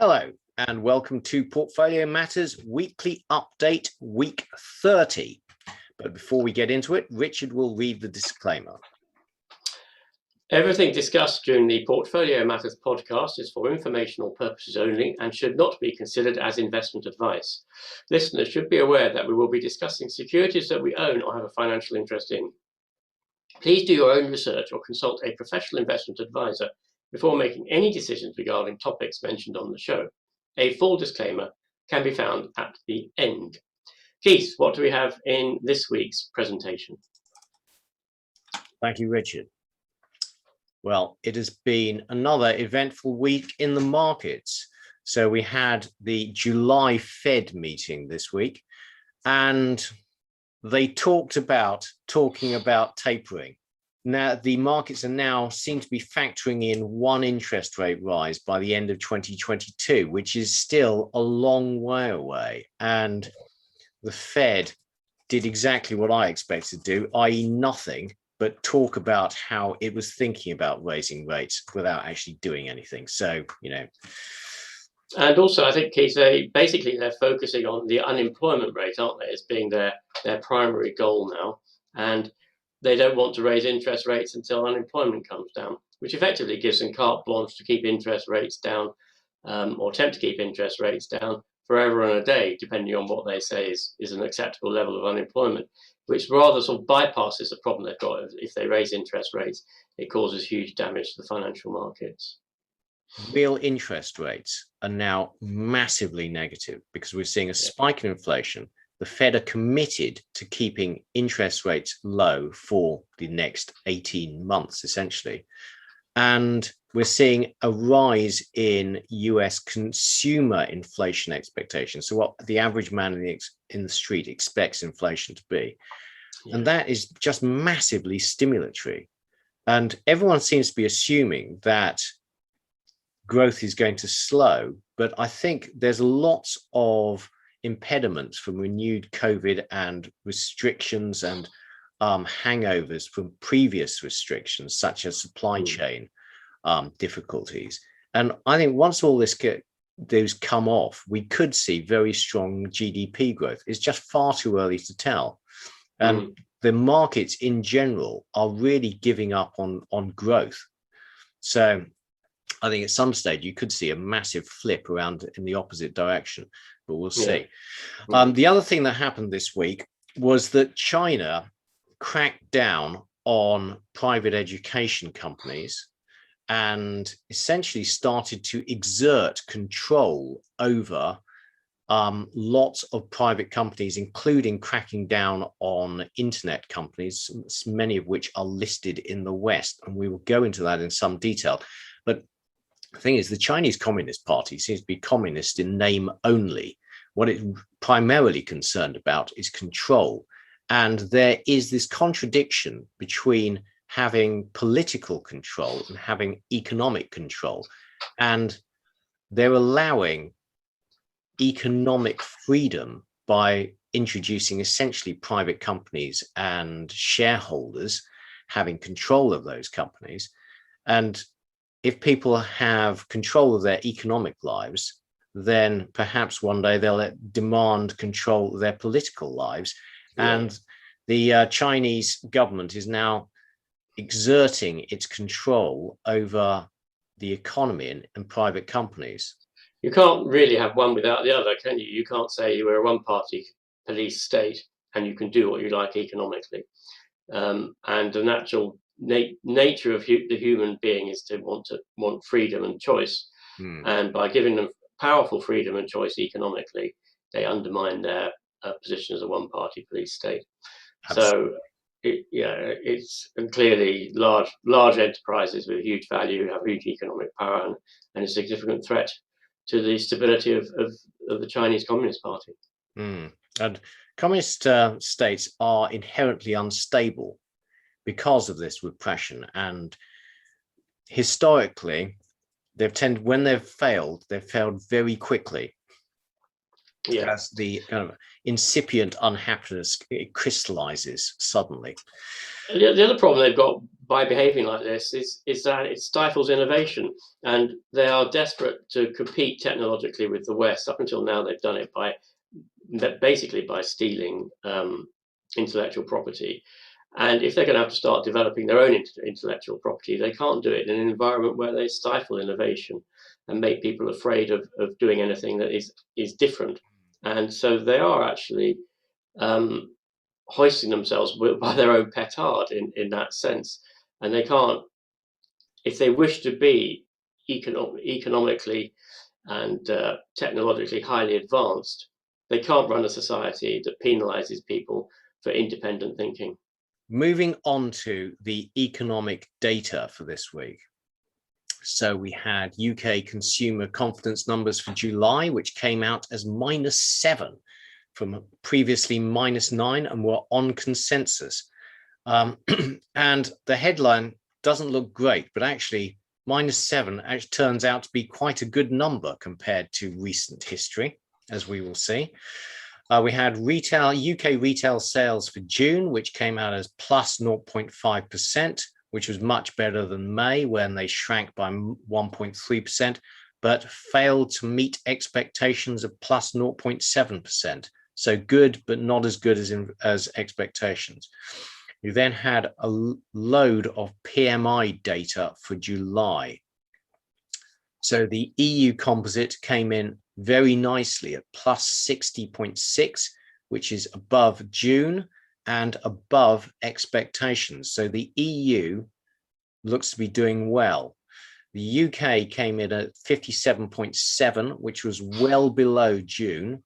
Hello, and welcome to Portfolio Matters Weekly Update, Week 30. But before we get into it, Richard will read the disclaimer. Everything discussed during the Portfolio Matters podcast is for informational purposes only and should not be considered as investment advice. Listeners should be aware that we will be discussing securities that we own or have a financial interest in. Please do your own research or consult a professional investment advisor before making any decisions regarding topics mentioned on the show. A full disclaimer can be found at the end. Keith, what do we have in this week's presentation? Thank you, Richard. Well, it has been another eventful week in the markets. So we had the July Fed meeting this week, and they talking about tapering. Now, the markets are now seem to be factoring in one interest rate rise by the end of 2022, which is still a long way away. And the Fed did exactly what I expected to do, i.e. nothing, but talk about how it was thinking about raising rates without actually doing anything. So, And also, I think, Keith, they're focusing on the unemployment rate, aren't they, as being their primary goal now. And they don't want to raise interest rates until unemployment comes down, which effectively gives them carte blanche to keep interest rates down or attempt to keep interest rates down forever and a day, depending on what they say is an acceptable level of unemployment, which rather sort of bypasses the problem they've got. If they raise interest rates, it causes huge damage to the financial markets. Real interest rates are now massively negative because we're seeing a spike in inflation. The Fed are committed to keeping interest rates low for the next 18 months, essentially. And we're seeing a rise in US consumer inflation expectations. So what the average man in the street expects inflation to be. Yeah. And that is just massively stimulatory. And everyone seems to be assuming that growth is going to slow, but I think there's lots of impediments from renewed COVID and restrictions and hangovers from previous restrictions, such as supply chain difficulties. And I think once all those come off, we could see very strong GDP growth. It's just far too early to tell. And the markets in general are really giving up on growth. So I think at some stage you could see a massive flip around in the opposite direction, but we'll see. The other thing that happened this week was that China cracked down on private education companies and essentially started to exert control over lots of private companies, including cracking down on internet companies, many of which are listed in the West. And we will go into that in some detail. But the thing is, the Chinese Communist Party seems to be communist in name only. What it's primarily concerned about is control. And there is this contradiction between having political control and having economic control. And they're allowing economic freedom by introducing essentially private companies and shareholders having control of those companies. And if people have control of their economic lives, then perhaps one day they'll demand control of their political lives. Yeah. And the Chinese government is now exerting its control over the economy and private companies. You can't really have one without the other, can you? You can't say you are a one-party police state and you can do what you like economically. And the natural nature of the human being is to want freedom and choice. And by giving them powerful freedom and choice economically, they undermine their position as a one-party police state. Absolutely. So, it's clearly large enterprises with huge value have huge economic power and a significant threat to the stability of the Chinese Communist Party. And communist states are inherently unstable because of this repression. And historically, when they've failed very quickly. Yeah. As the kind of incipient unhappiness, it crystallizes suddenly. The other problem they've got by behaving like this is that it stifles innovation, and they are desperate to compete technologically with the West. Up until now, they've done it basically by stealing intellectual property. And if they're going to have to start developing their own intellectual property, they can't do it in an environment where they stifle innovation and make people afraid of doing anything that is different. And so they are actually hoisting themselves by their own petard in that sense. And they can't, if they wish to be economically and technologically highly advanced, they can't run a society that penalizes people for independent thinking. Moving on to the economic data for this week. So we had UK consumer confidence numbers for July, which came out as -7 from previously -9, and were on consensus. And the headline doesn't look great, but actually -7 actually turns out to be quite a good number compared to recent history, as we will see. We had UK retail sales for June, which came out as plus 0.5%, which was much better than May, when they shrank by 1.3%, but failed to meet expectations of plus 0.7%. So good, but not as good as expectations. We then had a load of PMI data for July. So the EU composite came in very nicely at plus 60.6, which is above June and above expectations. So the EU looks to be doing well. The UK came in at 57.7, which was well below June,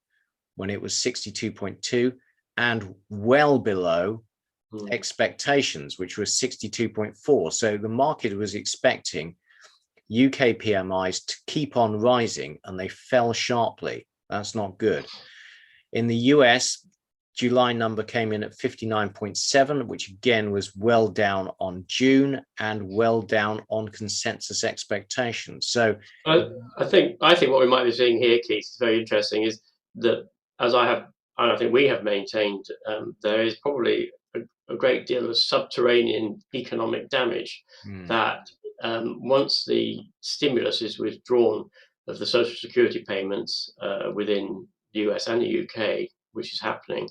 when it was 62.2, and well below expectations, which was 62.4. So the market was expecting UK PMIs to keep on rising, and they fell sharply. That's not good. In the US, July number came in at 59.7, which again was well down on June and well down on consensus expectations. So I think what we might be seeing here, Keith, is very interesting, is that, as I think we have maintained, there is probably a great deal of subterranean economic damage that once the stimulus is withdrawn of the social security payments within the US and the UK, which is happening,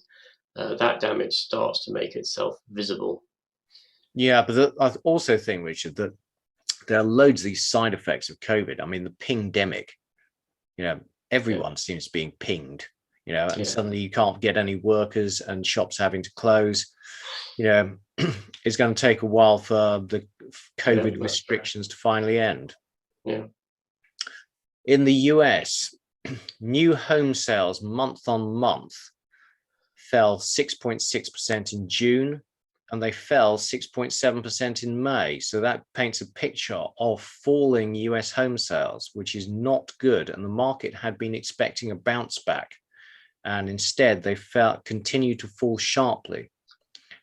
that damage starts to make itself visible. Yeah, but I also think, Richard, that there are loads of these side effects of COVID. I mean, the pingdemic, everyone seems being pinged, and suddenly you can't get any workers and shops having to close. It's going to take a while for the COVID restrictions to finally end. Yeah. In the US, new home sales month on month fell 6.6% in June, and they fell 6.7% in May. So that paints a picture of falling US home sales, which is not good. And the market had been expecting a bounce back, and instead they continued to fall sharply.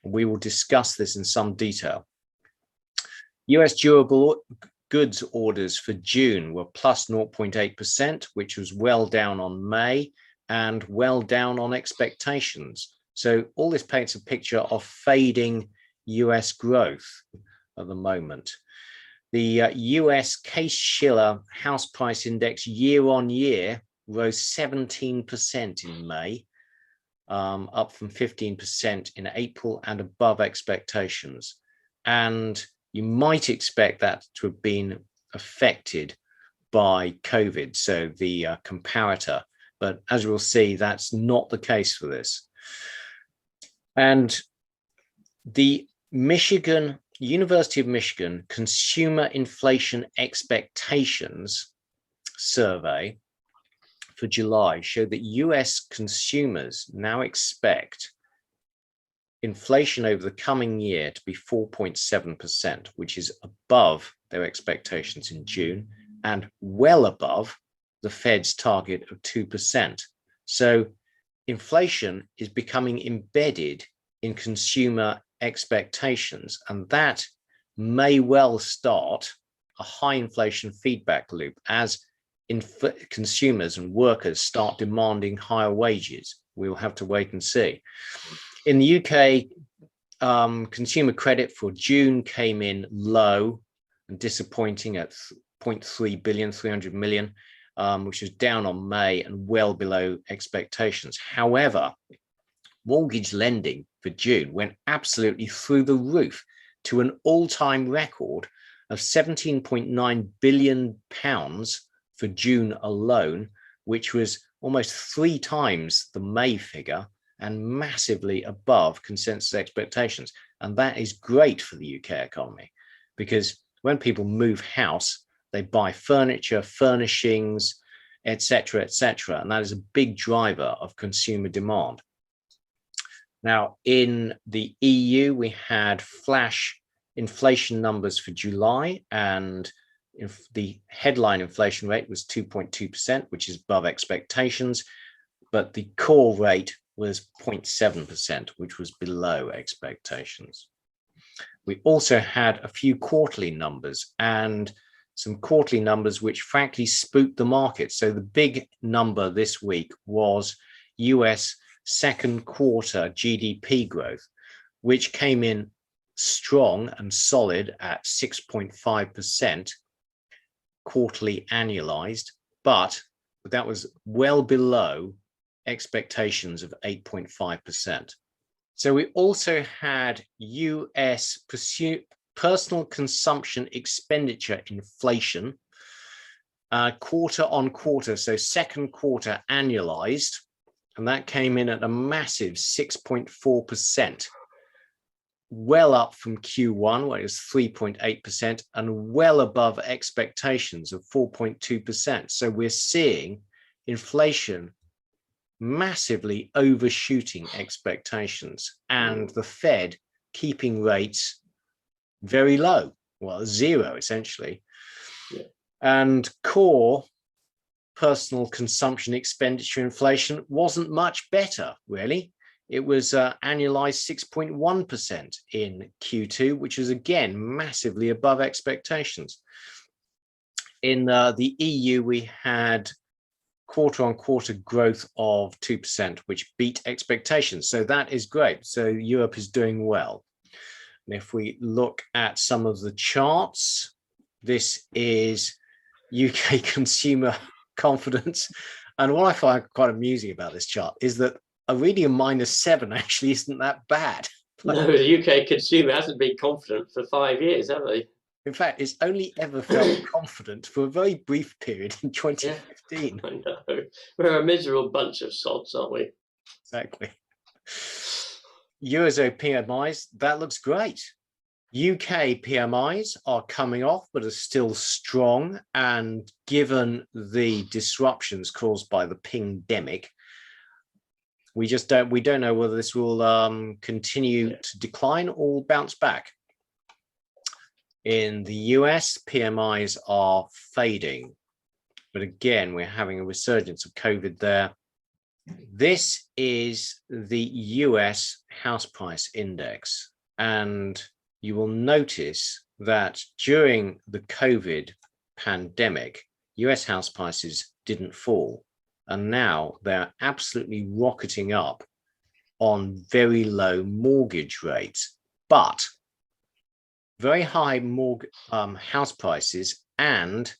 We will discuss this in some detail. US durable goods orders for June were plus 0.8%, which was well down on May and well down on expectations. So all this paints a picture of fading US growth at the moment. The US Case-Shiller house price index year on year rose 17% in May, up from 15% in April, and above expectations. And you might expect that to have been affected by COVID, so the comparator. But as we'll see, that's not the case for this. And the University of Michigan Consumer Inflation Expectations survey for July showed that US consumers now expect inflation over the coming year to be 4.7%, which is above their expectations in June and well above the Fed's target of 2%. So inflation is becoming embedded in consumer expectations, and that may well start a high inflation feedback loop as consumers and workers start demanding higher wages. We'll have to wait and see. In the UK, consumer credit for June came in low and disappointing at 0.3 billion, 300 million, which is down on May and well below expectations. However, mortgage lending for June went absolutely through the roof to an all-time record of 17.9 billion pounds for June alone, which was almost 3 times the May figure and massively above consensus expectations. And that is great for the UK economy, because when people move house, they buy furniture, furnishings, etc., etc., and that is a big driver of consumer demand. Now, in the EU, we had flash inflation numbers for July, and if the headline inflation rate was 2.2%, which is above expectations, but the core rate was 0.7%, which was below expectations. We also had a few quarterly numbers, and some quarterly numbers which frankly spooked the market. So the big number this week was US second quarter GDP growth, which came in strong and solid at 6.5% quarterly annualized, but that was well below expectations of 8.5%. So we also had US personal consumption expenditure inflation quarter on quarter, so second quarter annualized, and that came in at a massive 6.4%, well up from Q1, where it was 3.8%, and well above expectations of 4.2%. So we're seeing inflation massively overshooting expectations, and the Fed keeping rates very low, well, zero essentially. Yeah. And core personal consumption expenditure inflation wasn't much better, really. It was annualized 6.1% in Q2, which is again massively above expectations. In the EU, we had quarter-on-quarter growth of 2%, which beat expectations. So that is great. So Europe is doing well. And if we look at some of the charts, this is UK consumer confidence. And what I find quite amusing about this chart is that a reading of -7 actually isn't that bad. No, the UK consumer hasn't been confident for 5 years, have they? In fact, it's only ever felt confident for a very brief period in 2015. Yeah, I know. We're a miserable bunch of sods, aren't we? Exactly. Eurozone PMIs, that looks great. UK PMIs are coming off, but are still strong. And given the disruptions caused by the pingdemic, we don't know whether this will continue to decline or bounce back. In the US, PMIs are fading, but again, we're having a resurgence of COVID there. This is the US house price index, and you will notice that during the COVID pandemic, US house prices didn't fall, and now they're absolutely rocketing up on very low mortgage rates, but very high house prices and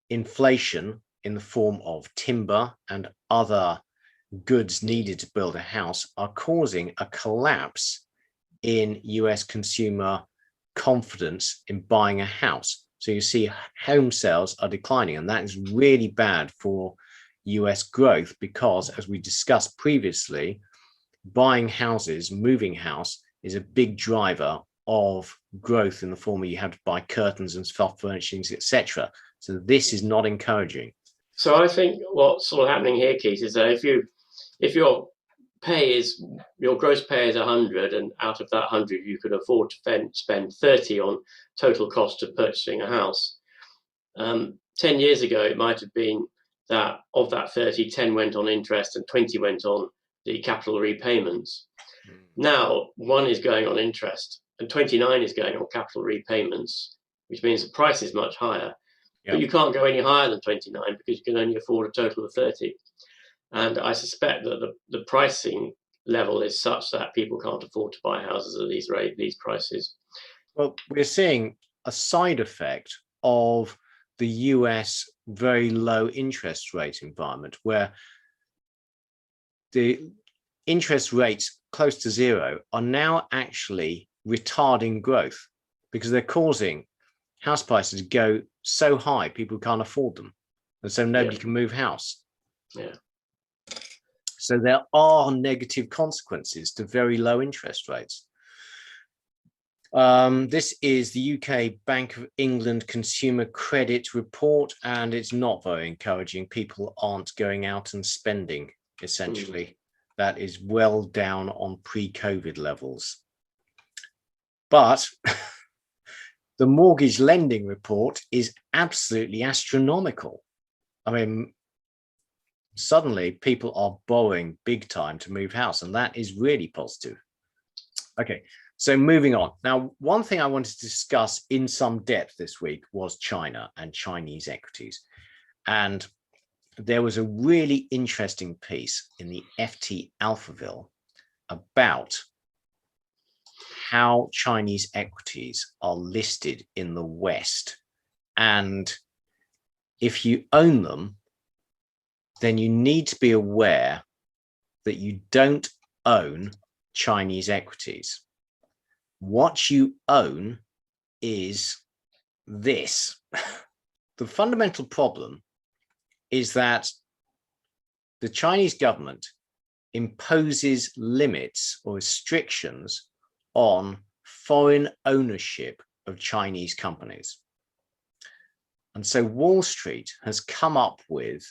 inflation in the form of timber and other goods needed to build a house are causing a collapse in US consumer confidence in buying a house. So you see home sales are declining, and that is really bad for US growth because, as we discussed previously, buying houses, moving house is a big driver of growth in the form where you have to buy curtains and soft furnishings, etc. So this is not encouraging. So I think what's sort of happening here, Keith, is that if your gross pay is 100, and out of that 100 you could afford to spend 30 on total cost of purchasing a house. 10 years ago, it might have been that of that 30, 10 went on interest and 20 went on the capital repayments. Now 1 is going on interest and 29 is going on capital repayments, which means the price is much higher. Yep. But you can't go any higher than 29 because you can only afford a total of 30. And I suspect that the pricing level is such that people can't afford to buy houses at these prices. Well, we're seeing a side effect of the US very low interest rate environment, where the interest rates close to zero are now actually retarding growth, because they're causing house prices to go so high people can't afford them, and so nobody can move house. Yeah. So there are negative consequences to very low interest rates. This is the UK Bank of England Consumer Credit Report, and it's not very encouraging. People aren't going out and spending, essentially. That is well down on pre-COVID levels. But the mortgage lending report is absolutely astronomical. I mean, suddenly people are borrowing big time to move house, and that is really positive. Okay, so moving on. Now, one thing I wanted to discuss in some depth this week was China and Chinese equities. And there was a really interesting piece in the FT Alphaville about how Chinese equities are listed in the West. And if you own them, then you need to be aware that you don't own Chinese equities. What you own is this. The fundamental problem is that the Chinese government imposes limits or restrictions on foreign ownership of Chinese companies. And so Wall Street has come up with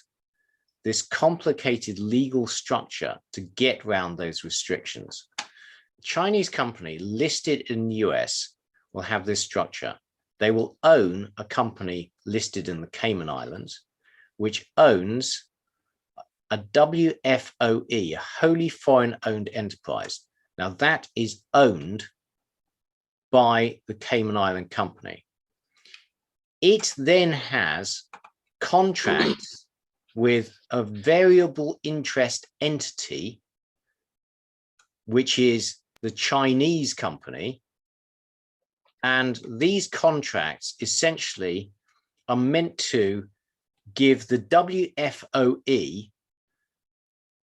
this complicated legal structure to get around those restrictions. A Chinese company listed in the US will have this structure. They will own a company listed in the Cayman Islands, which owns a WFOE, a wholly foreign owned enterprise. Now that is owned by the Cayman Island company. It then has contracts with a variable interest entity, which is the Chinese company. And these contracts essentially are meant to give the WFOE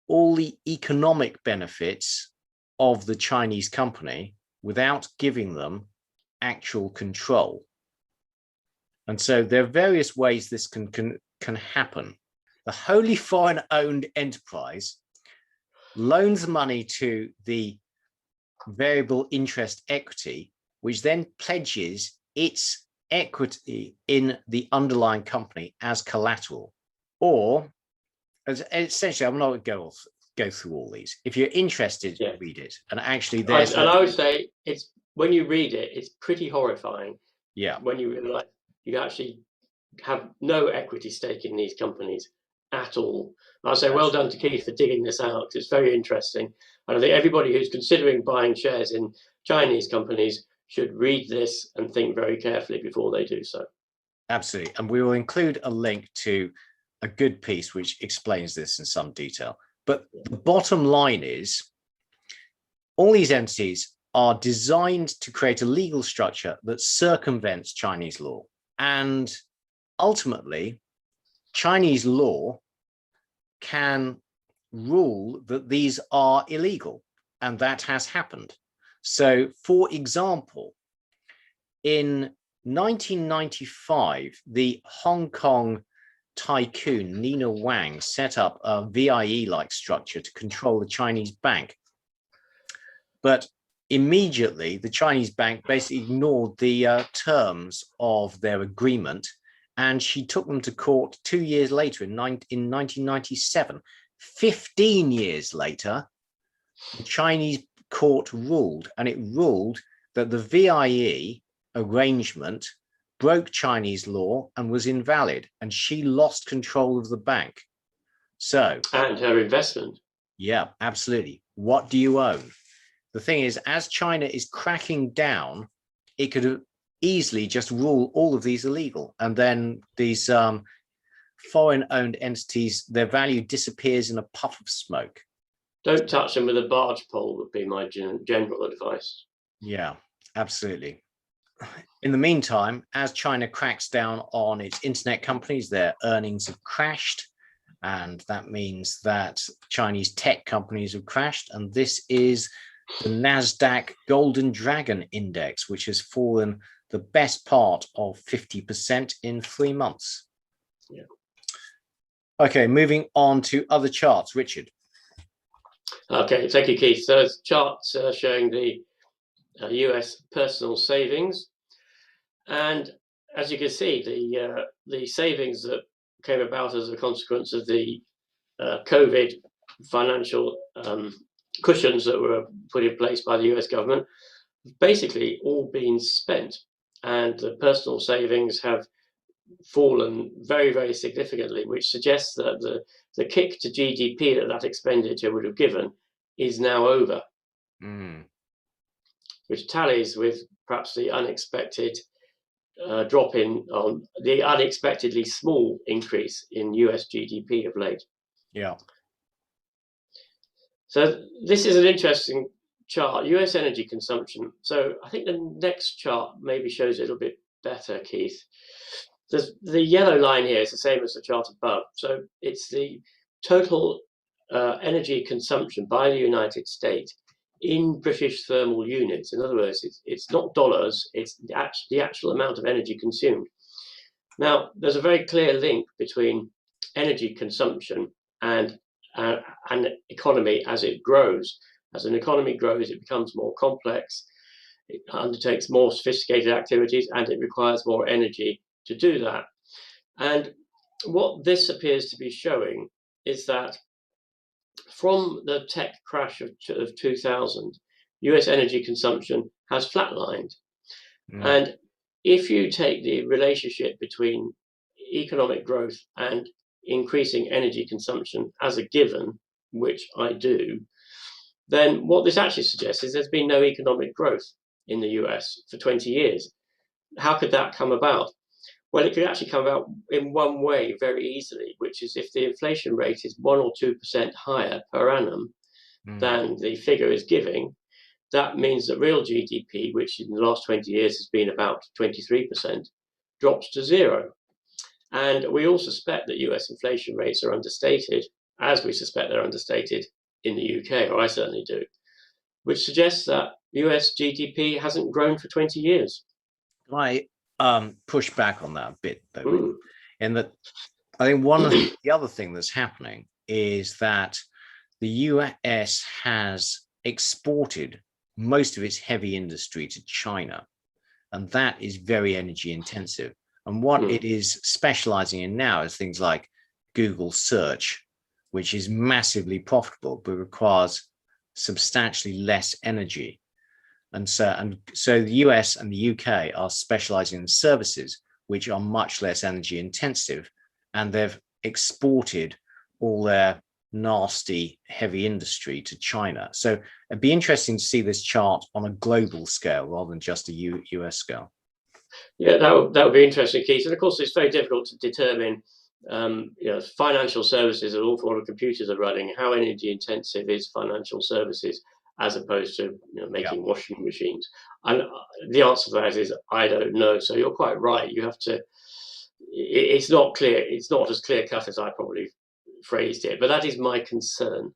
all the economic benefits of the Chinese company without giving them actual control. And so there are various ways this can happen. The wholly foreign owned enterprise loans money to the variable interest equity, which then pledges its equity in the underlying company as collateral. Or, essentially, I'm not going to go through all these. If you're interested, read it. And actually, there's and I would say it's, when you read it, it's pretty horrifying. Yeah. When you realize you actually have no equity stake in these companies at all. I'll say well done to Keith for digging this out. It's very interesting. And I think everybody who's considering buying shares in Chinese companies should read this and think very carefully before they do so. Absolutely. And we will include a link to a good piece which explains this in some detail. But the bottom line is, all these entities are designed to create a legal structure that circumvents Chinese law. And ultimately, Chinese law can rule that these are illegal, and that has happened. So, for example, in 1995, the Hong Kong tycoon Nina Wang set up a VIE-like structure to control the Chinese bank. But immediately, the Chinese bank basically ignored the terms of their agreement, and she took them to court 2 years later in 1997. 15 years later, the Chinese court ruled, and it ruled that the VIE arrangement broke Chinese law and was invalid, and she lost control of the bank. So, and her investment. Yeah, absolutely. What do you own? The thing is, as China is cracking down, it could easily just rule all of these illegal, and then these foreign-owned entities, their value disappears in a puff of smoke. Don't touch them with a barge pole would be my general advice. Yeah, absolutely. In the meantime, as China cracks down on its internet companies, their earnings have crashed. And that means that Chinese tech companies have crashed. And this is the NASDAQ Golden Dragon Index, which has fallen the best part of 50% in 3 months. Yeah. Okay, moving on to other charts. Richard. Okay, thank you, Keith. So it's charts showing the US personal savings. And as you can see, the savings that came about as a consequence of the COVID financial cushions that were put in place by the US government have basically all been spent. And the personal savings have fallen very, very significantly, which suggests that the kick to GDP that expenditure would have given is now over, which tallies with perhaps the unexpected drop in on the unexpectedly small increase in US GDP of late. Yeah. So this is an interesting chart, US energy consumption. So I think the next chart maybe shows it a little bit better, Keith. The yellow line here is the same as the chart above. So it's the total energy consumption by the United States in British thermal units. In other words, it's not dollars, it's the actual amount of energy consumed. Now, there's a very clear link between energy consumption and an economy as it grows. As an economy grows, it becomes more complex, it undertakes more sophisticated activities, and it requires more energy to do that. And what this appears to be showing is that from the tech crash of 2000, US energy consumption has flatlined. And if you take the relationship between economic growth and increasing energy consumption as a given, which I do, then what this actually suggests is there's been no economic growth in the US for 20 years. How could that come about? Well, it could actually come about in one way very easily, which is if the inflation rate is 1 or 2% higher per annum than the figure is giving, that means that real GDP, which in the last 20 years has been about 23%, drops to zero. And we all suspect that US inflation rates are understated, as we suspect they're understated in the UK, or I certainly do, which suggests that US GDP hasn't grown for 20 years. I push back on that a bit, though, in that I think one of the other thing that's happening is that the US has exported most of its heavy industry to China, and that is very energy intensive. And what it is specializing in now is things like Google search, which is massively profitable, but requires substantially less energy. And so the US and the UK are specializing in services which are much less energy intensive, and they've exported all their nasty heavy industry to China. So it'd be interesting to see this chart on a global scale rather than just a US scale. Yeah, that would be interesting, Keith. And of course, it's very difficult to determine, financial services, an awful lot of computers are running. How energy intensive is financial services as opposed to making washing machines? And the answer to that is I don't know. So you're quite right. You have to. It's not clear. It's not as clear cut as I probably phrased it, but that is my concern.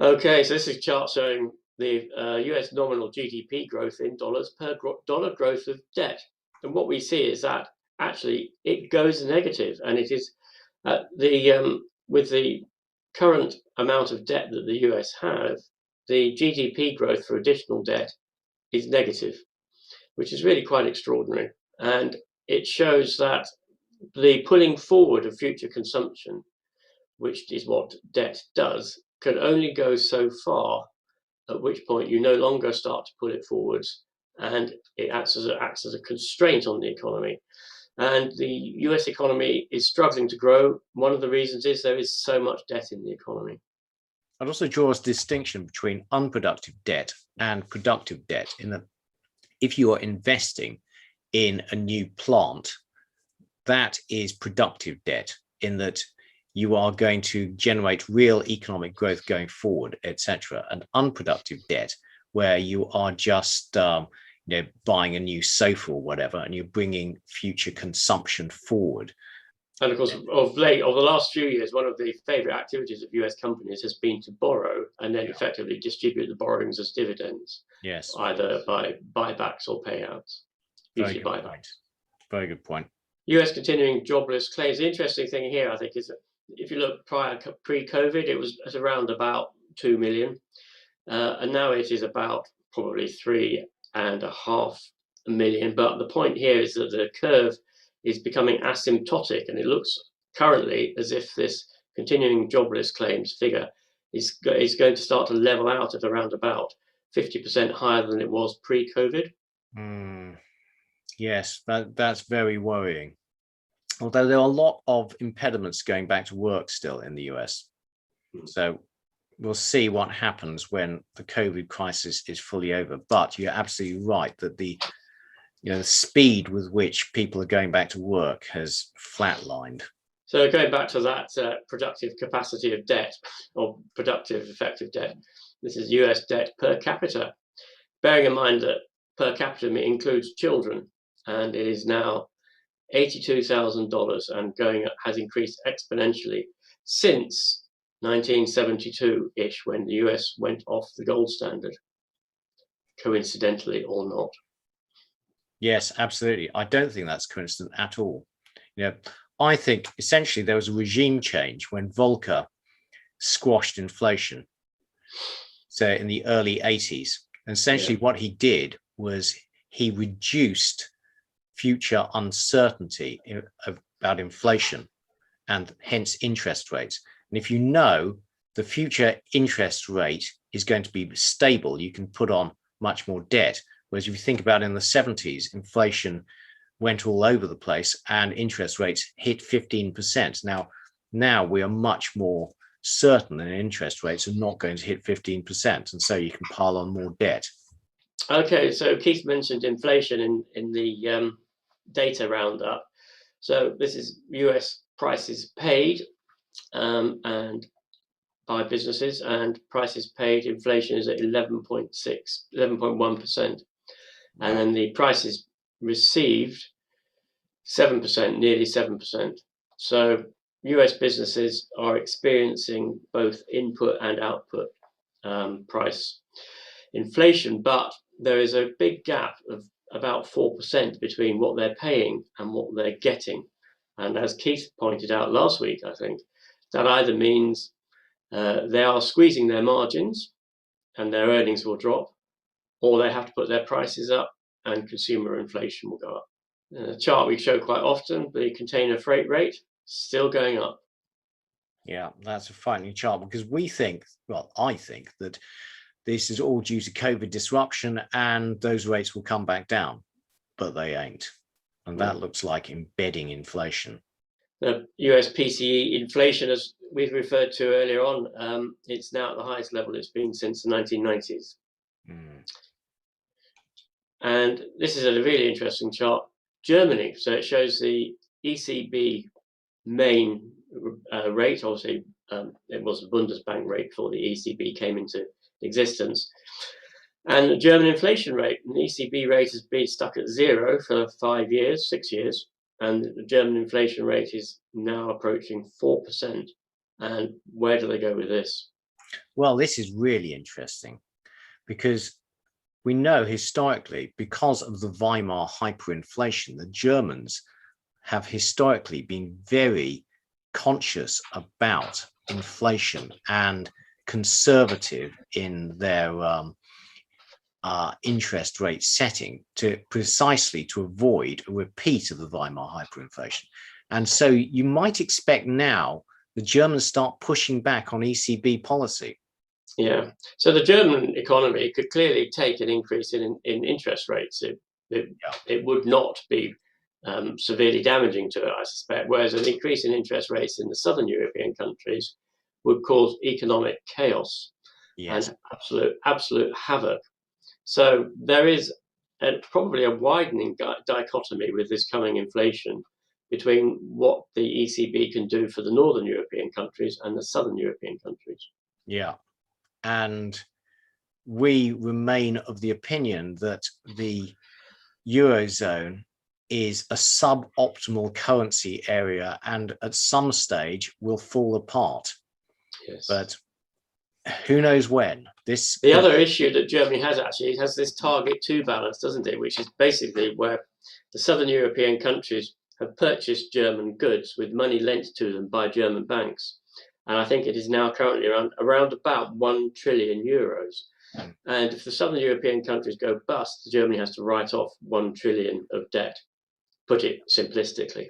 Okay, so this is a chart showing the US nominal GDP growth in dollars per dollar growth of debt. And what we see is that actually it goes negative, and it is with the current amount of debt that the US have, the GDP growth for additional debt is negative, which is really quite extraordinary. And it shows that the pulling forward of future consumption, which is what debt does, can only go so far, at which point you no longer start to pull it forwards, and it acts as a constraint on the economy. And the US economy is struggling to grow. One of the reasons is there is so much debt in the economy. I'd also draw a distinction between unproductive debt and productive debt, in that if you are investing in a new plant, that is productive debt, in that you are going to generate real economic growth going forward, etc. And unproductive debt, where you are just buying a new sofa or whatever, and you're bringing future consumption forward. And of course, of the last few years, one of the favourite activities of US companies has been to borrow and then effectively distribute the borrowings as dividends. Yes. Either by buybacks or payouts. Usually buybacks. Very good point. US continuing jobless claims. The interesting thing here, I think, is that if you look pre-COVID, it was at around about 2 million. And now it is about probably 3.5 million. But the point here is that the curve is becoming asymptotic, and it looks currently as if this continuing jobless claims figure is going to start to level out at around about 50% higher than it was pre-COVID. Yes, that's very worrying. Although there are a lot of impediments going back to work still in the US. So we'll see what happens when the COVID crisis is fully over. But you're absolutely right that the speed with which people are going back to work has flatlined. So going back to that productive capacity of debt, or productive effective debt, this is US debt per capita, bearing in mind that per capita includes children, and it is now $82,000 and has increased exponentially since 1972-ish, when the US went off the gold standard, coincidentally or not. Yes, absolutely. I don't think that's coincident at all. I think essentially there was a regime change when Volcker squashed inflation. So in the early 80s, and essentially what he did was he reduced future uncertainty about inflation and hence interest rates. And if you know the future interest rate is going to be stable, you can put on much more debt. Whereas if you think about in the 70s, inflation went all over the place and interest rates hit 15%. Now we are much more certain that interest rates are not going to hit 15%. And so you can pile on more debt. Okay, so Keith mentioned inflation in the data roundup. So this is US prices paid and by businesses, and prices paid inflation is at 11.1%. And then the prices received 7%, nearly 7%. So US businesses are experiencing both input and output price inflation, but there is a big gap of about 4% between what they're paying and what they're getting. And as Keith pointed out last week, I think, that either means they are squeezing their margins and their earnings will drop, or they have to put their prices up and consumer inflation will go up. The chart we show quite often, the container freight rate, still going up. Yeah, that's a frightening chart, because I think that this is all due to COVID disruption and those rates will come back down, but they ain't. And that looks like embedding inflation. The US PCE inflation, as we've referred to earlier on, it's now at the highest level it's been since the 1990s. And this is a really interesting chart. Germany, so it shows the ECB main rate. Obviously, it was the Bundesbank rate before the ECB came into existence. And the German inflation rate, the ECB rate has been stuck at 0 for 6 years. And the German inflation rate is now approaching 4%. And where do they go with this? Well, this is really interesting, because we know historically, because of the Weimar hyperinflation, the Germans have historically been very conscious about inflation and conservative in their interest rate setting, precisely to avoid a repeat of the Weimar hyperinflation. And so you might expect now the Germans start pushing back on ECB policy. Yeah, so the German economy could clearly take an increase in interest rates. It would not be severely damaging to it, I suspect, whereas an increase in interest rates in the southern European countries would cause economic chaos and absolute havoc. So there is probably a widening dichotomy with this coming inflation between what the ECB can do for the Northern European countries and the Southern European countries. Yeah. And we remain of the opinion that the Eurozone is a suboptimal currency area and at some stage will fall apart. Yes. But who knows when? The other issue that Germany has actually, it has this target 2 balance, doesn't it? Which is basically where the Southern European countries have purchased German goods with money lent to them by German banks. And I think it is now currently around about 1 trillion euros. And if the Southern European countries go bust, Germany has to write off 1 trillion of debt, put it simplistically.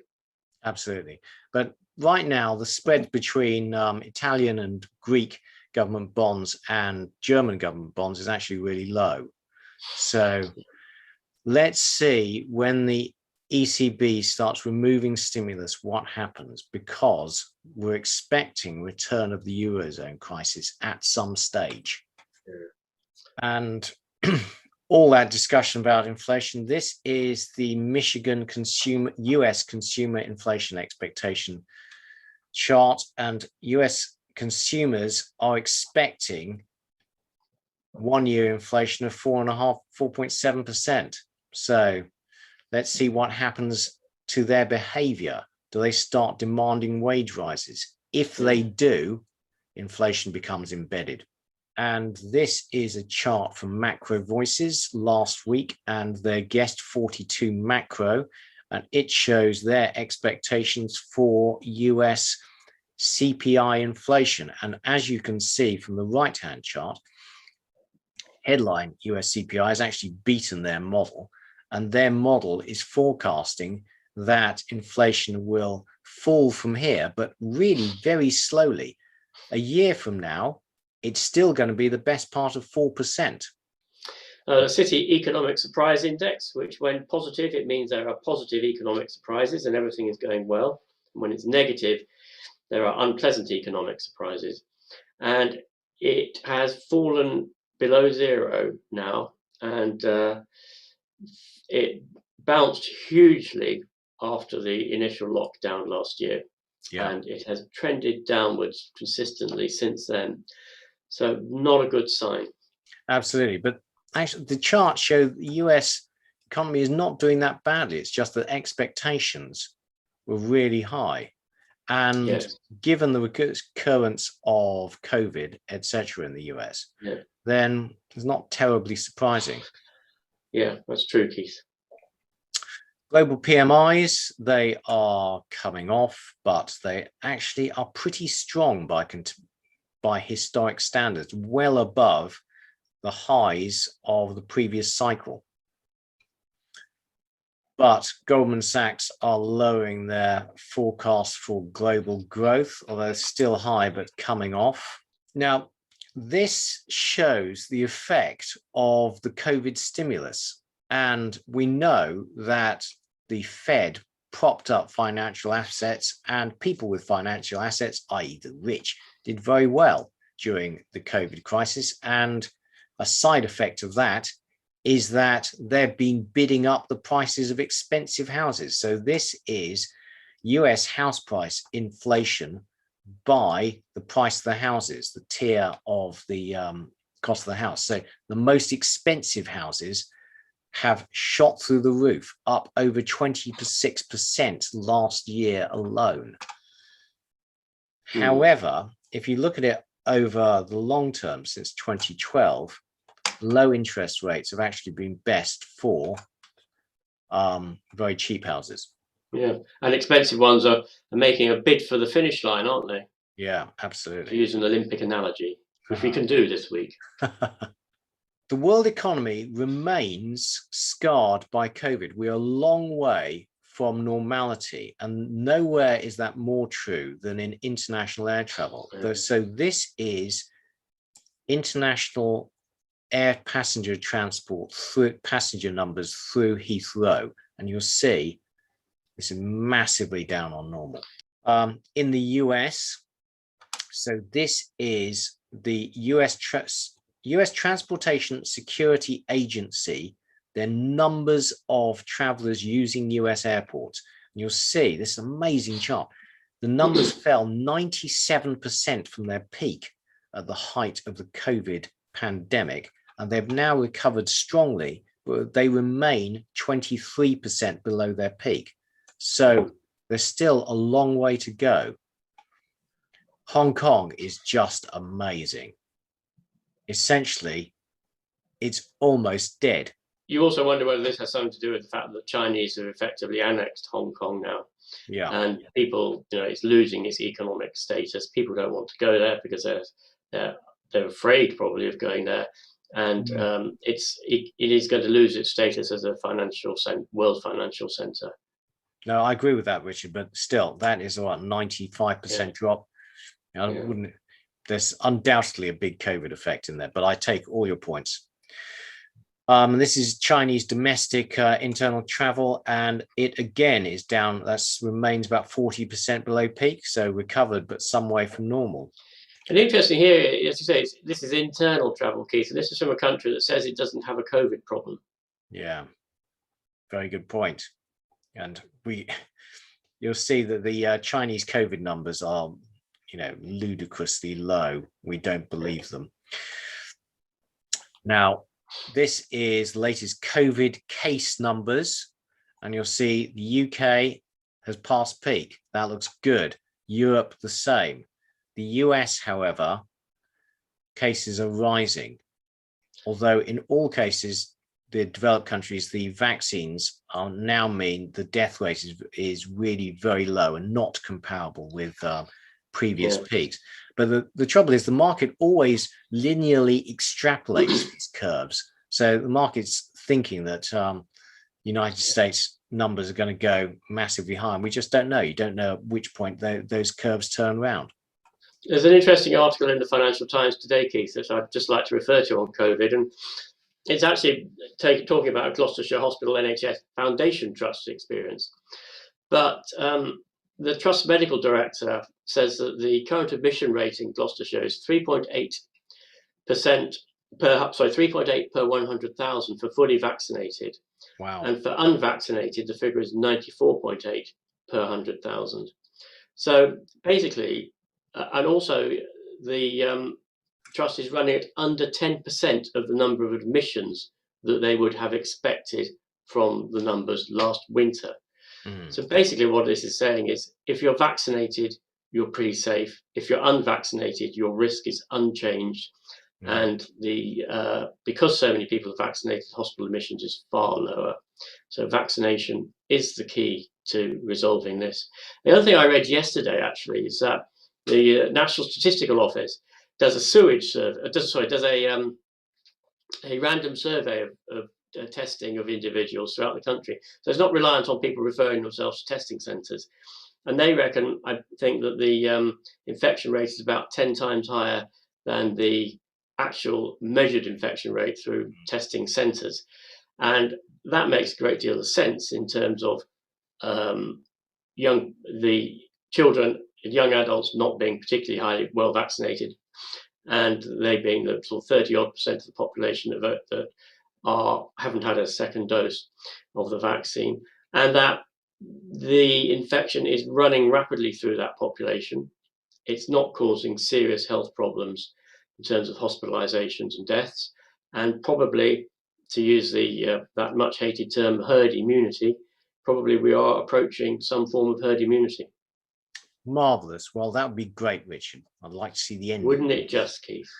Absolutely. But right now, the spread between Italian and Greek government bonds and German government bonds is actually really low. So let's see when the ECB starts removing stimulus, what happens, because we're expecting return of the Eurozone crisis at some stage. And all that discussion about inflation, this is the Michigan US consumer inflation expectation chart, and US consumers are expecting 1 year inflation of 4.7%. So let's see what happens to their behavior. Do they start demanding wage rises? If they do, inflation becomes embedded. And this is a chart from Macro Voices last week and their guest 42 Macro, and it shows their expectations for US CPI inflation. And as you can see from the right-hand chart, headline US CPI has actually beaten their model, and their model is forecasting that inflation will fall from here, but really very slowly. A year from now, it's still going to be the best part of 4%. The City Economic Surprise Index, which when positive, it means there are positive economic surprises and everything is going well. And when it's negative, there are unpleasant economic surprises. And it has fallen below 0 now, and it bounced hugely after the initial lockdown last year. Yeah. And it has trended downwards consistently since then. So not a good sign. Absolutely. But actually, the charts show the US economy is not doing that badly. It's just that expectations were really high. And yes, given the recurrence of COVID, etc., in the US, then it's not terribly surprising. Yeah, that's true, Keith. Global PMIs, they are coming off, but they actually are pretty strong by historic standards, well above the highs of the previous cycle. But Goldman Sachs are lowering their forecast for global growth, although still high, but coming off. Now, this shows the effect of the COVID stimulus. And we know that the Fed propped up financial assets, and people with financial assets, i.e. the rich, did very well during the COVID crisis. And a side effect of that is that they've been bidding up the prices of expensive houses. So this is US house price inflation by the price of the houses, the tier of the cost of the house. So the most expensive houses have shot through the roof, up over 26% last year alone. However, if you look at it over the long term, since 2012, low interest rates have actually been best for very cheap houses. Yeah, and expensive ones are making a bid for the finish line, aren't they? Yeah, absolutely. To use an Olympic analogy, which we can do this week. The world economy remains scarred by COVID. We are a long way from normality, and nowhere is that more true than in international air travel. So this is international air passenger transport through passenger numbers through Heathrow, and you'll see this is massively down on normal. In the US, so this is the US Transportation Security Agency, their numbers of travelers using US airports. You'll see this amazing chart. The numbers fell 97% from their peak at the height of the COVID pandemic, and they've now recovered strongly, but they remain 23% below their peak. So there's still a long way to go. Hong Kong is just amazing. Essentially, it's almost dead. You also wonder whether this has something to do with the fact that the Chinese have effectively annexed Hong Kong now. Yeah. And people, it's losing its economic status. People don't want to go there because they're afraid probably of going there. And it is going to lose its status as a world financial center. No, I agree with that, Richard, but still, that is what, 95% drop. There's undoubtedly a big COVID effect in there, but I take all your points. This is Chinese domestic internal travel, and it again is down. That remains about 40% below peak, so recovered, but some way from normal. And interesting here, as you say, this is internal travel, Keith, and this is from a country that says it doesn't have a COVID problem. Yeah, very good point. And you'll see that the Chinese COVID numbers are, ludicrously low. We don't believe them. Now, this is the latest COVID case numbers, and you'll see the UK has passed peak. That looks good. Europe, the same. The US, however, cases are rising. Although in all cases, the developed countries, the vaccines are now mean the death rate is really very low and not comparable with previous peaks. But the trouble is the market always linearly extrapolates these curves. So the market's thinking that United States numbers are going to go massively high. And we just don't know. You don't know at which point those curves turn around. There's an interesting article in the Financial Times today, Keith, that I'd just like to refer to on COVID. And it's actually talking about a Gloucestershire Hospital NHS Foundation Trust experience. But the Trust medical director says that the current admission rate in Gloucestershire is 3.8 per 100,000 for fully vaccinated. Wow. And for unvaccinated, the figure is 94.8 per 100,000. So basically, and also the Trust is running at under 10% of the number of admissions that they would have expected from the numbers last winter. So basically what this is saying is if you're vaccinated, you're pretty safe. If you're unvaccinated, your risk is unchanged. And because so many people are vaccinated, hospital admissions is far lower. So vaccination is the key to resolving this. The other thing I read yesterday actually is that the National Statistical Office does a sewage survey. Does a random survey of testing of individuals throughout the country. So it's not reliant on people referring themselves to testing centres. And they reckon, I think, that the infection rate is about 10 times higher than the actual measured infection rate through testing centres. And that makes a great deal of sense in terms of the children, young adults not being particularly highly well vaccinated, and they being the sort of 30-odd% of the population that haven't had a second dose of the vaccine, and that the infection is running rapidly through that population. It's not causing serious health problems in terms of hospitalizations and deaths, and probably, to use that much hated term, herd immunity, probably we are approaching some form of herd immunity. Marvelous. Well, that would be great, Richard. I'd like to see the end. Wouldn't it just, Keith?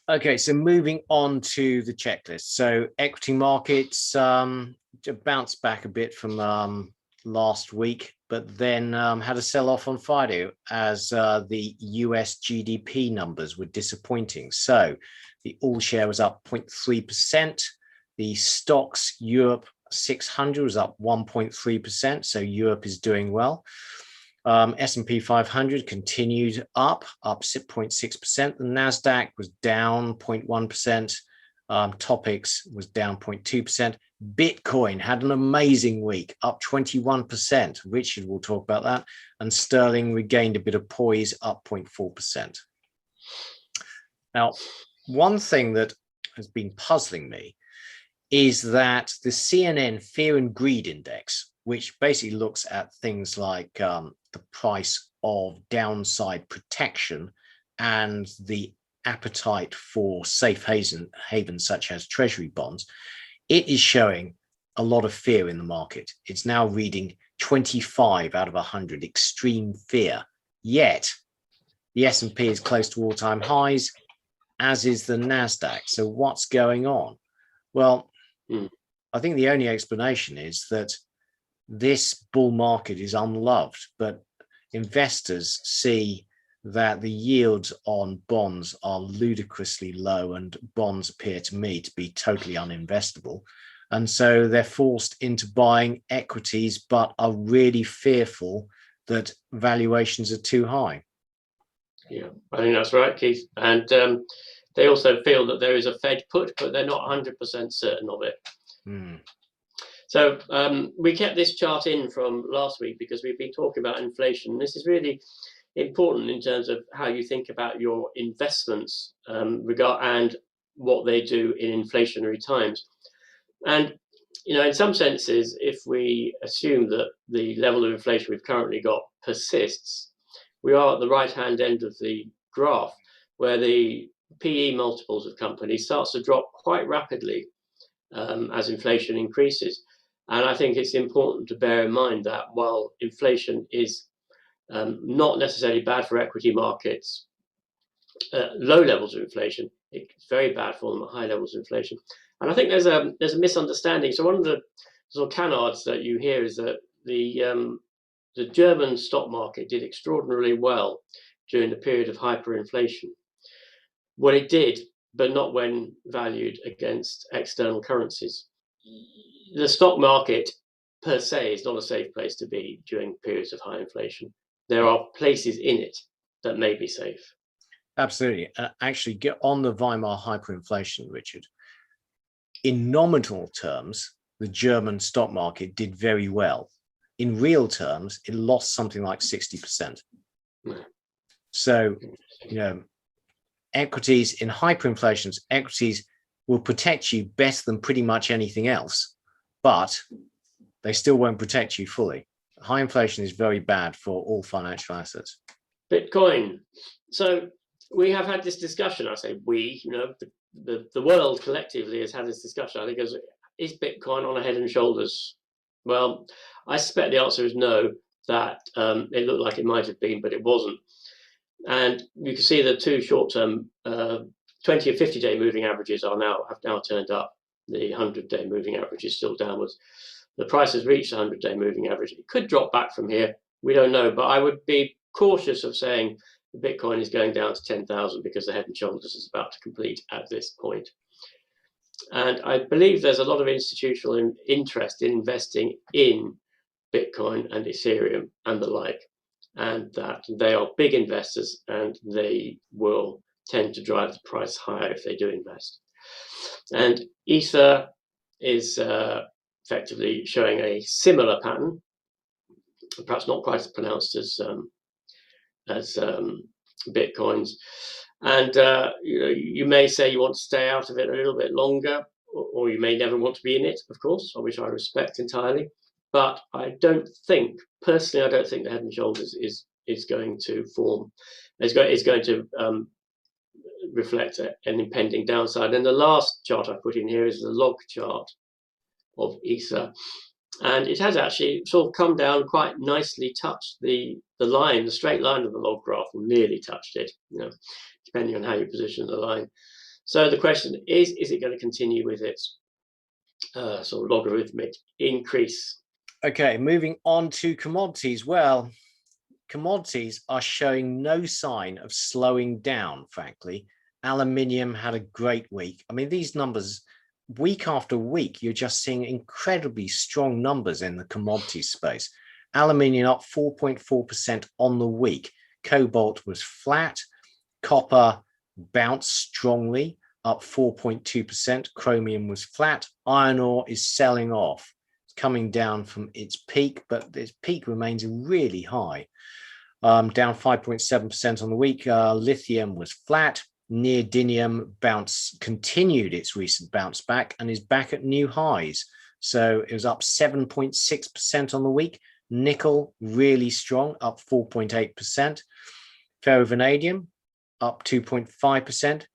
Okay, so moving on to the checklist. So equity markets bounced back a bit from last week, but then had a sell-off on Friday as the US GDP numbers were disappointing. So the all share was up 0.3%. The stocks Europe 600 was up 1.3%. So Europe is doing well. S&P 500 continued up 0.6%. The NASDAQ was down 0.1%. Topics was down 0.2%. Bitcoin had an amazing week, up 21%. Richard will talk about that. And sterling regained a bit of poise, up 0.4%. Now, one thing that has been puzzling me is that the CNN Fear and Greed Index, which basically looks at things like the price of downside protection and the appetite for safe havens such as treasury bonds, it is showing a lot of fear in the market. It's now reading 25 out of 100, extreme fear. Yet the S&P is close to all-time highs, as is the NASDAQ. So what's going on? Well, I think the only explanation is that this bull market is unloved, but investors see that the yields on bonds are ludicrously low, and bonds appear to me to be totally uninvestable. And so they're forced into buying equities, but are really fearful that valuations are too high. Yeah, I think that's right, Keith. And they also feel that there is a Fed put, but they're not 100% certain of it. So we kept this chart in from last week because we've been talking about inflation. This is really important in terms of how you think about your investments and what they do in inflationary times. And, you know, in some senses, if we assume that the level of inflation we've currently got persists, we are at the right-hand end of the graph where the PE multiples of companies starts to drop quite rapidly as inflation increases. And I think it's important to bear in mind that while inflation is not necessarily bad for equity markets, low levels of inflation, it's very bad for them at high levels of inflation. And I think there's a misunderstanding. So one of the sort of canards that you hear is that the German stock market did extraordinarily well during the period of hyperinflation. Well, it did, but not when valued against external currencies. The stock market per se is not a safe place to be during periods of high inflation. There are places in it that may be safe. Absolutely. Actually, get on the Weimar hyperinflation, Richard. In nominal terms, the German stock market did very well. In real terms, it lost something like 60%. So, you know, equities in hyperinflations, equities will protect you better than pretty much anything else, but they still won't protect you fully. High inflation is very bad for all financial assets. Bitcoin. So we have had this discussion. I say we, you know, the world collectively has had this discussion. I think is Bitcoin on a head and shoulders? Well, I suspect the answer is no, that it looked like it might have been, but it wasn't. And you can see the two short-term 20 and 50-day moving averages have now turned up. The 100-day moving average is still downwards. The price has reached the 100-day moving average. It could drop back from here. We don't know, but I would be cautious of saying Bitcoin is going down to 10,000 because the head and shoulders is about to complete at this point. And I believe there's a lot of institutional interest in investing in Bitcoin and Ethereum and the like, and that they are big investors and they will tend to drive the price higher if they do invest. And Ether is effectively showing a similar pattern, perhaps not quite as pronounced as Bitcoin's. And you may say you want to stay out of it a little bit longer, or you may never want to be in it, of course, which I respect entirely. But I don't think, personally, I don't think the head and shoulders is going to form, is going to reflect an impending downside. And the last chart I put in here is the log chart of Ether. And it has actually sort of come down quite nicely, touched the line, the straight line of the log graph, or nearly touched it, you know, depending on how you position the line. So the question is it going to continue with its sort of logarithmic increase? Okay, moving on to commodities. Well, commodities are showing no sign of slowing down, frankly. Aluminium had a great week. I mean, these numbers, week after week, you're just seeing incredibly strong numbers in the commodities space. Aluminium up 4.4% on the week. Cobalt was flat. Copper bounced strongly, up 4.2%. Chromium was flat. Iron ore is selling off. It's coming down from its peak, but its peak remains really high. Down 5.7% on the week. Lithium was flat. Neodymium continued its recent bounce back and is back at new highs. So it was up 7.6% on the week. Nickel really strong, up 4.8%. Ferrovanadium up 2.5%.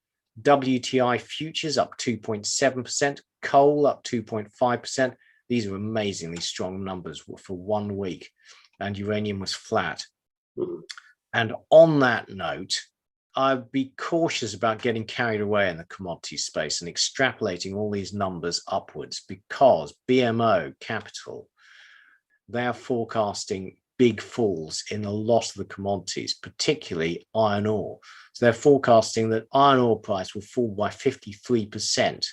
WTI futures up 2.7%. Coal up 2.5%. These are amazingly strong numbers for 1 week. And uranium was flat. Mm-hmm. And on that note, I'd be cautious about getting carried away in the commodity space and extrapolating all these numbers upwards, because BMO Capital, they are forecasting big falls in a lot of the commodities, particularly iron ore. So they're forecasting that iron ore price will fall by 53%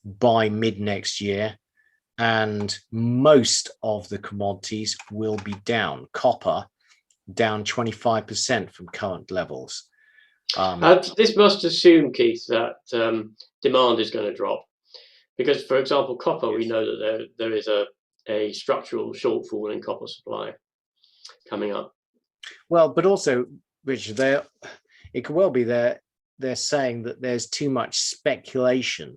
by mid next year. And most of the commodities will be down. Copper down 25% from current levels. This must assume, Keith, that demand is going to drop, because, for example, copper, we know that there is a structural shortfall in copper supply coming up. Well, but also, Richard, it could well be they're saying that there's too much speculation,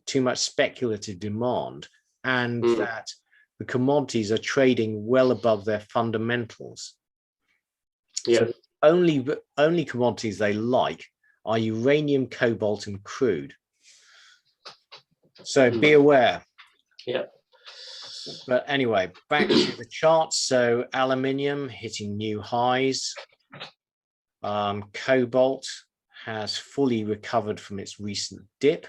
too much speculative demand, and that the commodities are trading well above their fundamentals. Yeah. So only commodities they like are uranium, cobalt, and crude. So be aware. Yeah. But anyway, back to the charts. So aluminium hitting new highs. Cobalt has fully recovered from its recent dip.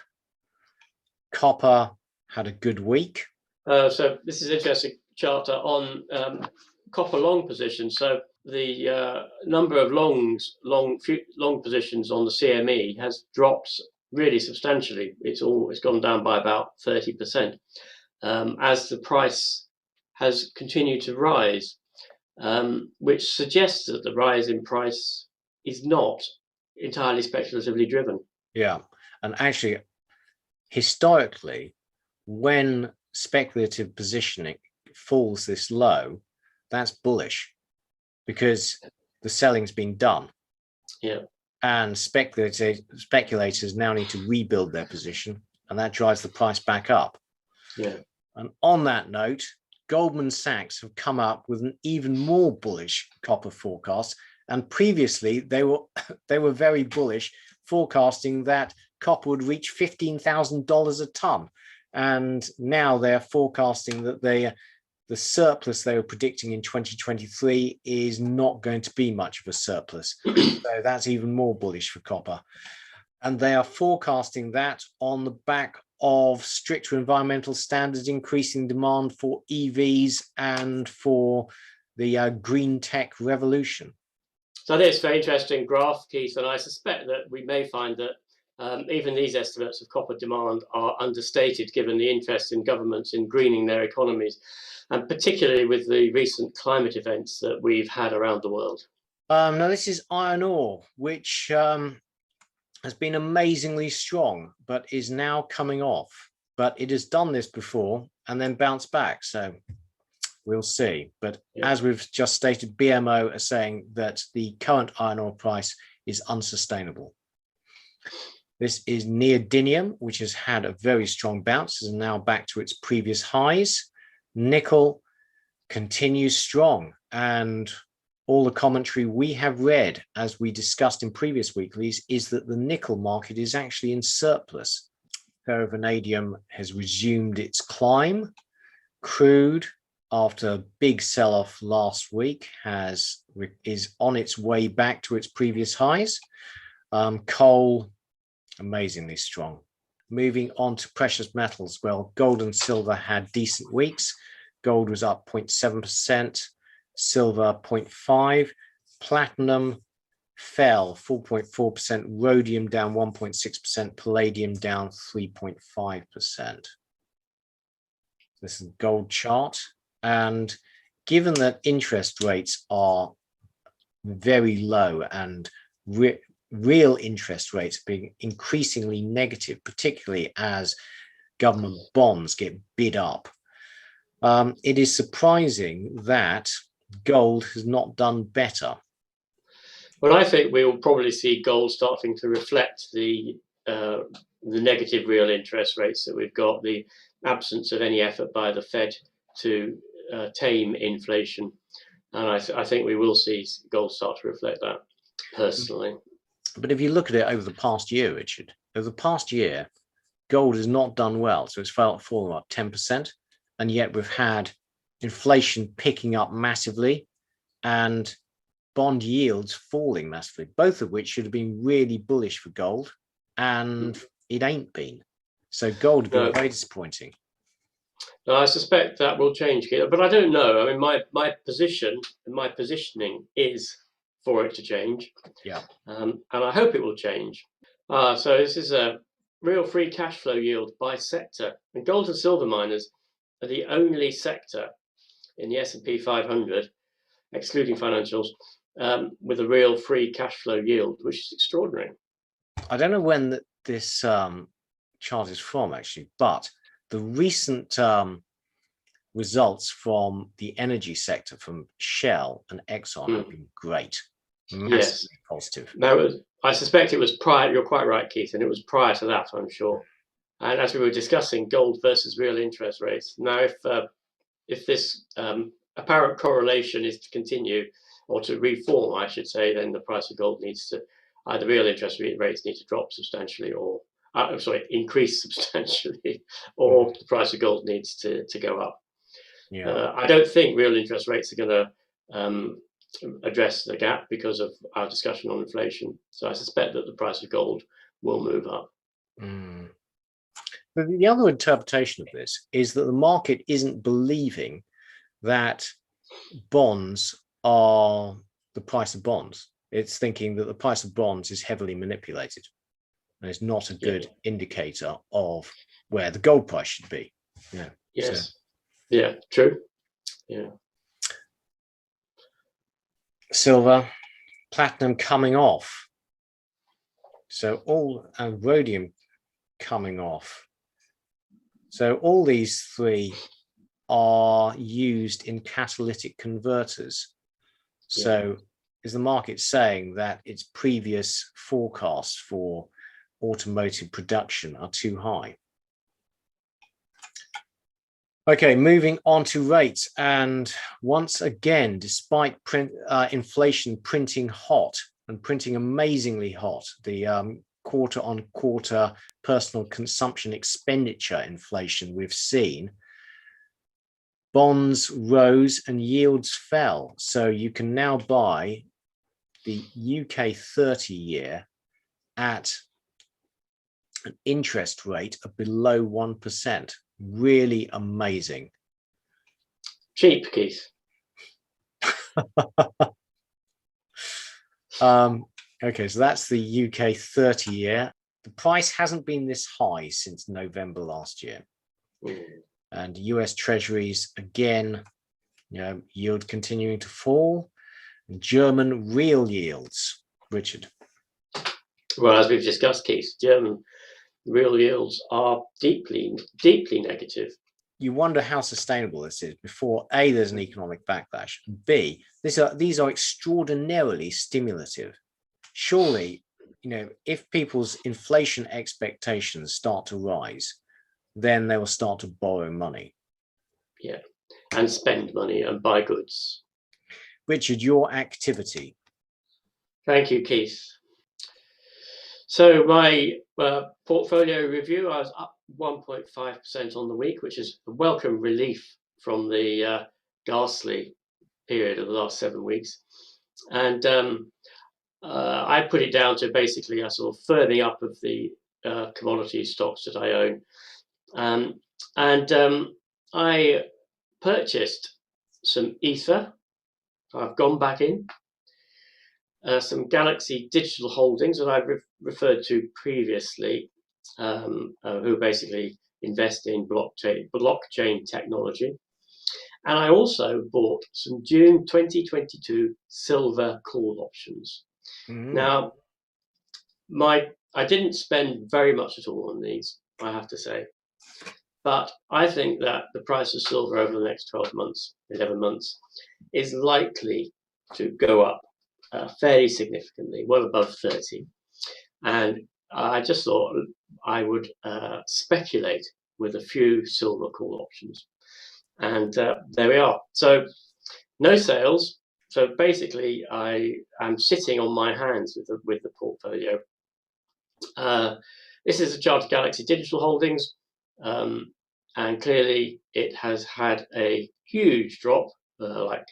Copper had a good week. So this is interesting chart on copper long positions. So the number of long positions on the CME has dropped really substantially. It's gone down by about 30%, as the price has continued to rise, which suggests that the rise in price is not entirely speculatively driven. Yeah, and actually, historically, when speculative positioning falls this low, that's bullish, because the selling's been done. Yeah. And speculators now need to rebuild their position, and that drives the price back up. Yeah. And on that note, Goldman Sachs have come up with an even more bullish copper forecast. And previously, they were very bullish, forecasting that copper would reach $15,000 a ton. And now they're forecasting that the surplus they were predicting in 2023 is not going to be much of a surplus. So that's even more bullish for copper. And they are forecasting that on the back of stricter environmental standards, increasing demand for EVs and for the green tech revolution. So I think it's a very interesting graph, Keith, and I suspect that we may find that even these estimates of copper demand are understated, given the interest in governments in greening their economies, and particularly with the recent climate events that we've had around the world. Now, this is iron ore, which has been amazingly strong, but is now coming off. But it has done this before and then bounced back. So we'll see. But as we've just stated, BMO are saying that the current iron ore price is unsustainable. This is neodymium, which has had a very strong bounce, is now back to its previous highs. Nickel continues strong, and all the commentary we have read, as we discussed in previous weeklies, is that the nickel market is actually in surplus. Ferrovanadium has resumed its climb. Crude, after a big sell-off last week, is on its way back to its previous highs. Coal, amazingly strong. Moving on to precious metals, well, gold and silver had decent weeks. Gold was up 0.7%, silver 0.5%, platinum fell 4.4%, rhodium down 1.6%, palladium down 3.5%. This is a gold chart. And given that interest rates are very low and real interest rates being increasingly negative, particularly as government bonds get bid up, it is surprising that gold has not done better. Well, I think we will probably see gold starting to reflect the negative real interest rates that we've got. The absence of any effort by the Fed to tame inflation. And I think we will see gold start to reflect that, personally. But if you look at it over the past year, Richard, over the past year, gold has not done well. So it's fallen about 10%. And yet we've had inflation picking up massively and bond yields falling massively, both of which should have been really bullish for gold. And it ain't been. So gold has been very disappointing. No, I suspect that will change, but I don't know. I mean, my positioning is for it to change. Yeah. And I hope it will change. So this is a real free cash flow yield by sector. And gold and silver miners are the only sector in the S&P 500, excluding financials, with a real free cash flow yield, which is extraordinary. I don't know when this chart is from, actually, but the recent results from the energy sector from Shell and Exxon have been great. Massively positive. I suspect it was prior. You're quite right, Keith, and it was prior to that, I'm sure. And as we were discussing, gold versus real interest rates. Now, if this apparent correlation is to continue, or to reform, I should say, then the price of gold needs to, either real interest rates need to drop substantially, or increase substantially, or the price of gold needs to go up. Yeah. I don't think real interest rates are going to address the gap because of our discussion on inflation. So I suspect that the price of gold will move up. But the other interpretation of this is that the market isn't believing that bonds are the price of bonds. It's thinking that the price of bonds is heavily manipulated and it's not a good indicator of where the gold price should be. Yeah. Yes. So, yeah, true. Yeah. Silver, platinum coming off. So and rhodium coming off. So all these three are used in catalytic converters. So is the market saying that its previous forecasts for automotive production are too high? Okay, moving on to rates. And once again, despite inflation printing hot and printing amazingly hot, the quarter-on-quarter personal consumption expenditure inflation we've seen, bonds rose and yields fell. So you can now buy the UK 30-year at an interest rate of below 1%. Really amazing. Cheap, Keith. Okay, so that's the UK 30-year. The price hasn't been this high since November last year. And US Treasuries, again, yield continuing to fall. And German real yields, Richard. Well, as we've discussed, Keith, German real yields are deeply, deeply negative. You wonder how sustainable this is before A, there's an economic backlash, and B, these are extraordinarily stimulative. Surely, if people's inflation expectations start to rise, then they will start to borrow money. Yeah, and spend money and buy goods. Richard, your activity. Thank you, Keith. So my portfolio review, I was up 1.5% on the week, which is a welcome relief from the ghastly period of the last 7 weeks. And I put it down to basically a sort of firming up of the commodity stocks that I own. I purchased some Ether. I've gone back in. Some Galaxy Digital Holdings that I've referred to previously, who basically invest in blockchain technology. And I also bought some June 2022 silver call options. Now, I didn't spend very much at all on these, I have to say. But I think that the price of silver over the next 12 months, 11 months, is likely to go up fairly significantly, well above 30. And I just thought I would speculate with a few silver call options. And there we are. So no sales. So basically, I am sitting on my hands with the portfolio. This is a chart of Galaxy Digital Holdings, and clearly it has had a huge drop, a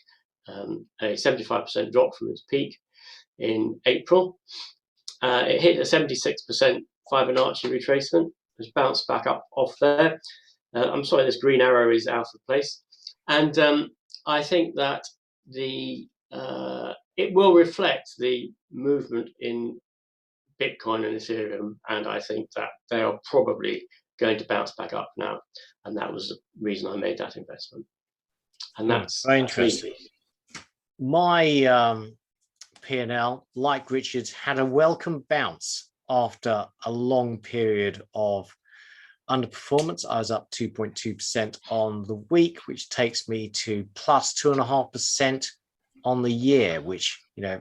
75% drop from its peak in April. It hit a 76% Fibonacci retracement. Has bounced back up off there. I'm sorry, this green arrow is out of place, and I think that it will reflect the movement in Bitcoin and Ethereum, and I think that they are probably going to bounce back up now, and that was the reason I made that investment. And that's very interesting. My P&L, like Richard's, had a welcome bounce after a long period of underperformance. I was up 2.2% on the week, which takes me to plus 2.5% on the year, which, you know,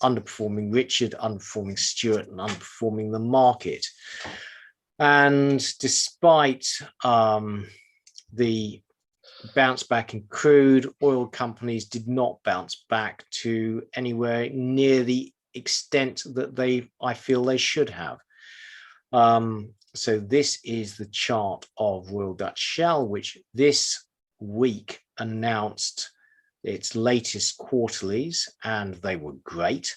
underperforming Richard, underperforming Stuart, and underperforming the market. And despite the bounce back in crude, oil companies did not bounce back to anywhere near the extent that I feel they should have. So this is the chart of Royal Dutch Shell, which this week announced its latest quarterlies, and they were great.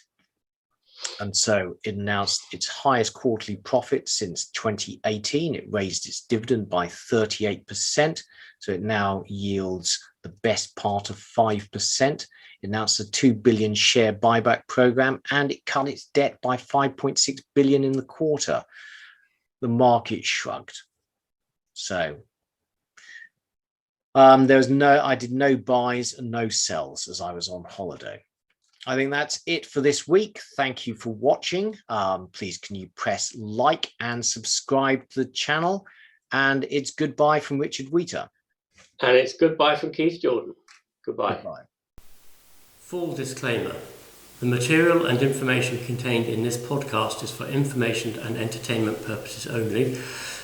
And so it announced its highest quarterly profit since 2018. It raised its dividend by 38%. So it now yields the best part of 5%. It announced a 2 billion share buyback program, and it cut its debt by 5.6 billion in the quarter. The market shrugged. So I did no buys and no sells as I was on holiday. I think that's it for this week. Thank you for watching. Please, can you press like and subscribe to the channel? And it's goodbye from Richard Wheater. And it's goodbye from Keith Jordan. Goodbye. Goodbye. Full disclaimer. The material and information contained in this podcast is for information and entertainment purposes only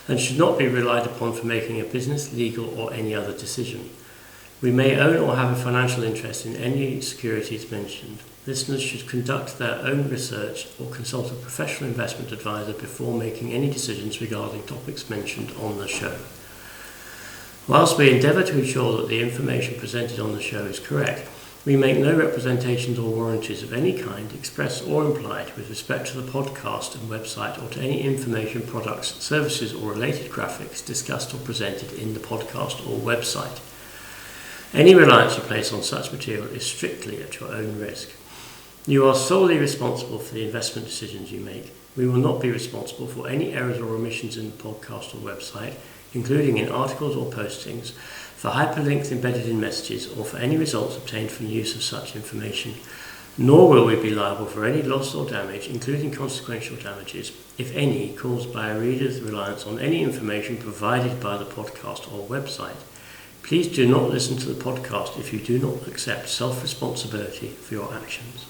and should not be relied upon for making a business, legal or any other decision. We may own or have a financial interest in any securities mentioned. Listeners should conduct their own research or consult a professional investment advisor before making any decisions regarding topics mentioned on the show. Whilst we endeavour to ensure that the information presented on the show is correct, we make no representations or warranties of any kind, express or implied, with respect to the podcast and website or to any information, products, services or related graphics discussed or presented in the podcast or website. Any reliance you place on such material is strictly at your own risk. You are solely responsible for the investment decisions you make. We will not be responsible for any errors or omissions in the podcast or website, including in articles or postings, for hyperlinks embedded in messages, or for any results obtained from the use of such information, nor will we be liable for any loss or damage, including consequential damages, if any, caused by a reader's reliance on any information provided by the podcast or website. Please do not listen to the podcast if you do not accept self-responsibility for your actions.